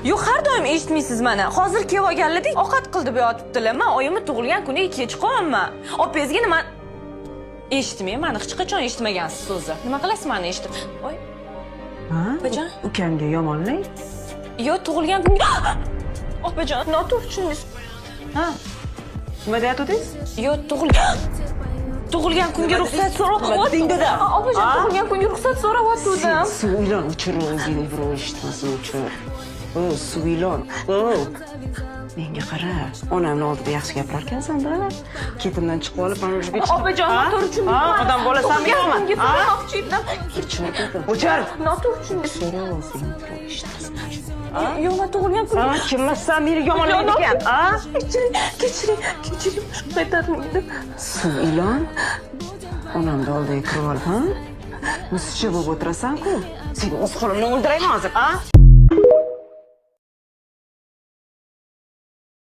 Yo'q, har doim eshitmaysiz mana. Hozir kelib olganlardik, ovqat qil deb yotibdilar. Men oyimni tug'ilgan kuniga kech qolman. Opangizga nima eshitmayman, hech qachon eshitmagansiz so'zi. Nima qilasiz meni eshitib? Voy. Ha? Opajon. Ukamga yomonlik? Yo, tug'ilgan kunga Opajon, noto'g'ri tushundingiz. Ha? Nima deyotdingiz? Yo, tug'ilgan kunga ruxsat so'rab dingdida. Opajon, tug'ilgan kunga ruxsat so'rayotgandim. Suv ilon o'chir o'zingni birov eshitmasin o'chir. O, suv ilon. O. Menga qara, onamni oldida yaxshi gapirarkansan-da. Ketimdan chiqib olib mana shu kechib. Opajon, noto'g'ri tushundingiz. Odam bolasanmi yo'qmi? So'ramoqchi edim. O'chir. Noto'g'ri tushundingiz. So'ra o'zingni birov eshitmasin. Yo, men tug'ilgan kunga Kimmassan meni yomonlaydigan, a? Kechiring, qaytarmaydim. Suv ilon. Onamni oldiga kirib ol, ha? Musicha bo'lib o'tirasan-ku. Seni o'z qo'limdan o'ldirayman hozir, a?